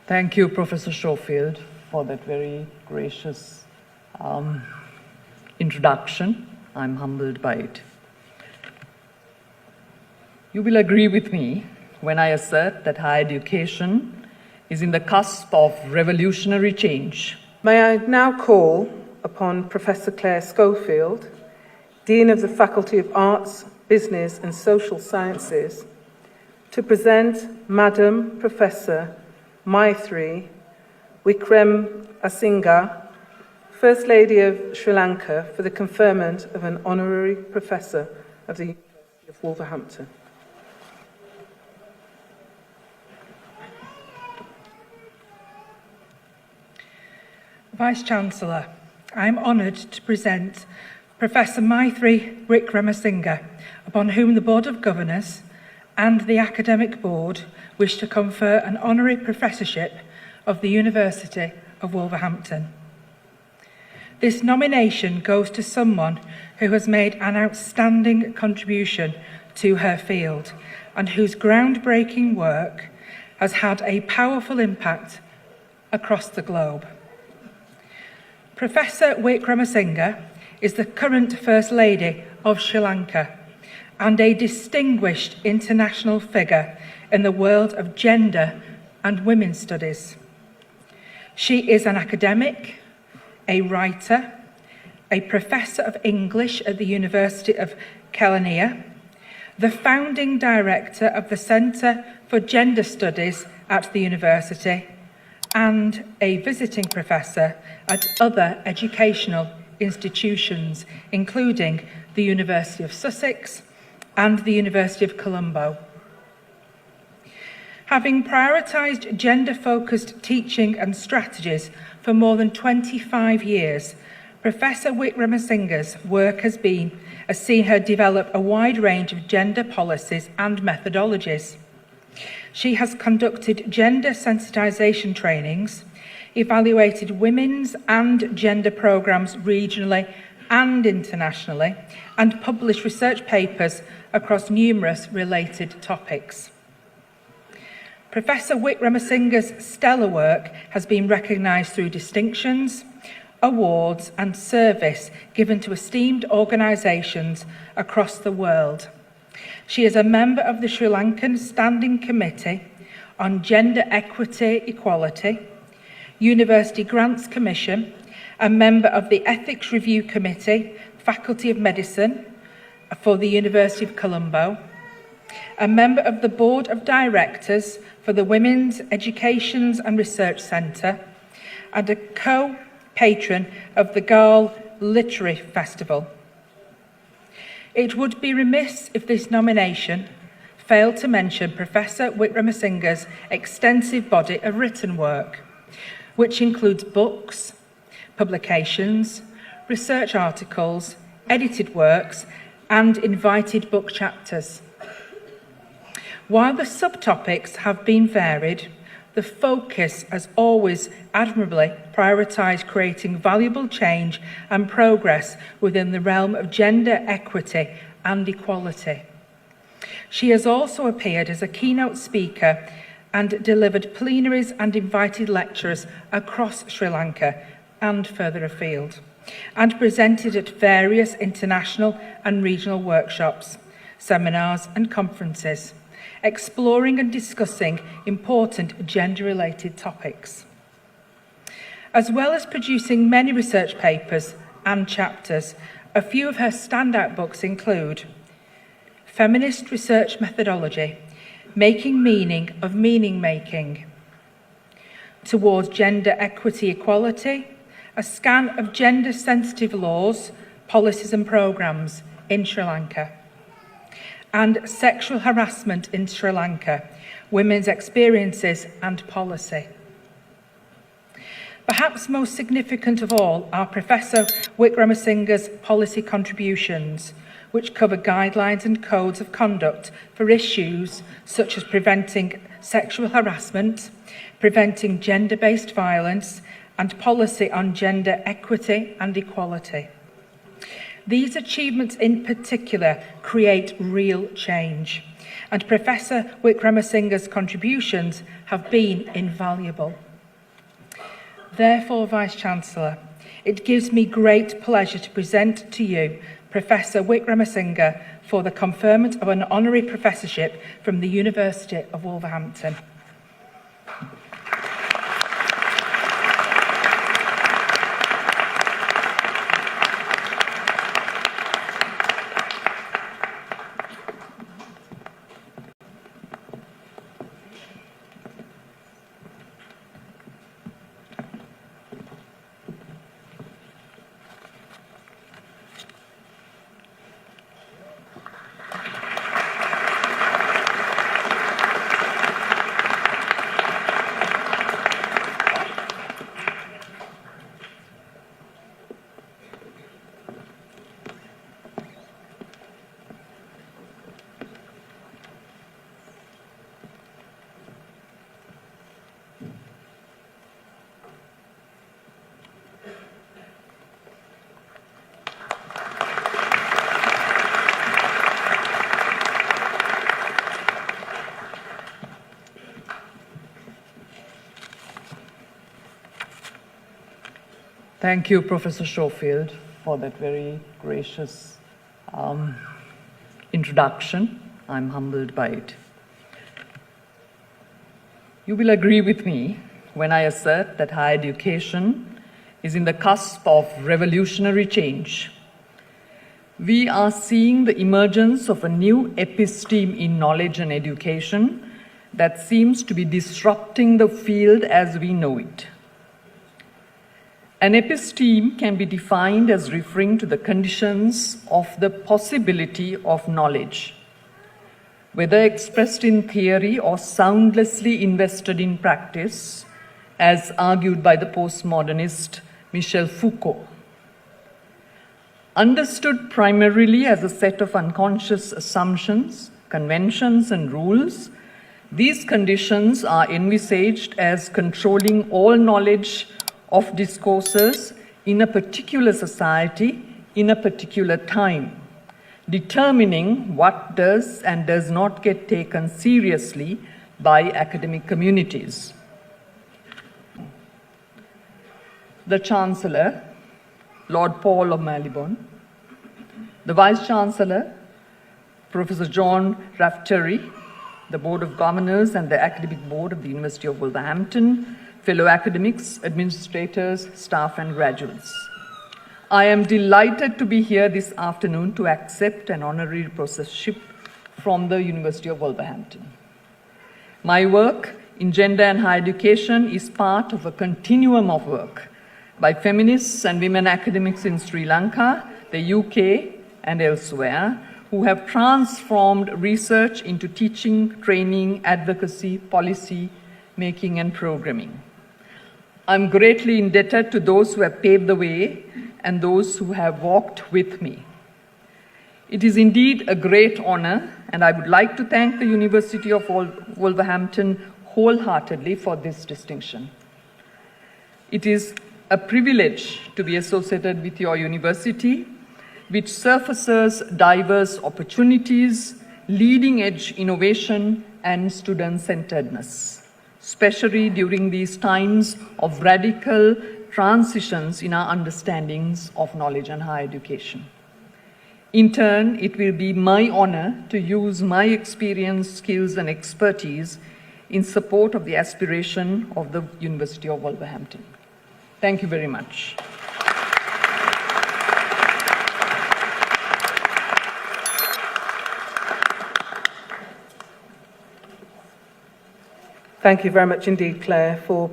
Thank you, Professor Schofield, for that very gracious introduction. I'm humbled by it. You will agree with me when I assert that higher education is in the cusp of revolutionary change. May I now call upon Professor Claire Schofield, Dean of the Faculty of Arts, Business and Social Sciences, to present Madam Professor Maithri Wickremesinghe, First Lady of Sri Lanka, for the conferment of an honorary professor of the University of Wolverhampton. Vice-Chancellor, I am honoured to present Professor Maithri Wickremesinghe, upon whom the Board of Governors and the Academic Board wish to confer an honorary professorship of the University of Wolverhampton. This nomination goes to someone who has made an outstanding contribution to her field and whose groundbreaking work has had a powerful impact across the globe. Professor Wickremesinghe is the current First Lady of Sri Lanka and a distinguished international figure in the world of gender and women's studies. She is an academic, a writer, a professor of English at the University of Kelaniya, the founding director of the Centre for Gender Studies at the university, and a visiting professor at other educational institutions, including the University of Sussex and the University of Colombo. Having prioritised gender-focused teaching and strategies for more than 25 years, Professor Wickremesinghe's work has seen her develop a wide range of gender policies and methodologies. She has conducted gender sensitisation trainings, evaluated women's and gender programmes regionally and internationally, and published research papers across numerous related topics. Professor Wickremesinghe's stellar work has been recognised through distinctions, awards and service given to esteemed organisations across the world. She is a member of the Sri Lankan Standing Committee on Gender Equity Equality, University Grants Commission, a member of the Ethics Review Committee, Faculty of Medicine for the University of Colombo, a member of the Board of Directors for the Women's Educations and Research Centre, and a co-patron of the Galle Literary Festival. It would be remiss if this nomination failed to mention Professor Wickremesinghe's extensive body of written work, which includes books, publications, research articles, edited works, and invited book chapters. While the subtopics have been varied, the focus has always admirably prioritised creating valuable change and progress within the realm of gender equity and equality. She has also appeared as a keynote speaker and delivered plenaries and invited lectures across Sri Lanka and further afield, and presented at various international and regional workshops, seminars and conferences, exploring and discussing important gender-related topics. As well as producing many research papers and chapters, a few of her standout books include Feminist Research Methodology, Making Meaning of Meaning-Making, Towards Gender Equity Equality, a scan of gender-sensitive laws, policies and programmes in Sri Lanka, and Sexual Harassment in Sri Lanka, Women's Experiences and Policy. Perhaps most significant of all are Professor Wickremesinghe's policy contributions, which cover guidelines and codes of conduct for issues such as preventing sexual harassment, preventing gender-based violence, and policy on gender equity and equality. These achievements in particular create real change and Professor Wickremesinghe's contributions have been invaluable. Therefore, Vice-Chancellor, it gives me great pleasure to present to you Professor Wickremesinghe for the conferment of an honorary professorship from the University of Wolverhampton. Thank you, Professor Schofield, for that very gracious introduction. I'm humbled by it. You will agree with me when I assert that higher education is in the cusp of revolutionary change. We are seeing the emergence of a new episteme in knowledge and education that seems to be disrupting the field as we know it. An episteme can be defined as referring to the conditions of the possibility of knowledge, whether expressed in theory or soundlessly invested in practice, as argued by the postmodernist Michel Foucault. Understood primarily as a set of unconscious assumptions, conventions, and rules, these conditions are envisaged as controlling all knowledge of discourses in a particular society, in a particular time, determining what does and does not get taken seriously by academic communities. The Chancellor, Lord Paul of Malibon, the Vice-Chancellor, Professor John Raftery, the Board of Governors and the Academic Board of the University of Wolverhampton, fellow academics, administrators, staff, and graduates. I am delighted to be here this afternoon to accept an honorary professorship from the University of Wolverhampton. My work in gender and higher education is part of a continuum of work by feminists and women academics in Sri Lanka, the UK, and elsewhere, who have transformed research into teaching, training, advocacy, policy making, and programming. I'm greatly indebted to those who have paved the way and those who have walked with me. It is indeed a great honor, and I would like to thank the University of Wolverhampton wholeheartedly for this distinction. It is a privilege to be associated with your university, which surfaces diverse opportunities, leading-edge innovation, and student-centeredness, especially during these times of radical transitions in our understandings of knowledge and higher education. In turn, it will be my honor to use my experience, skills, and expertise in support of the aspiration of the University of Wolverhampton. Thank you very much. Thank you very much indeed, Claire, for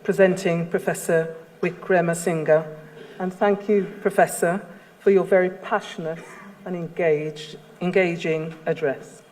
presenting Professor Wickremesinghe. And thank you, Professor, for your very passionate and engaging address.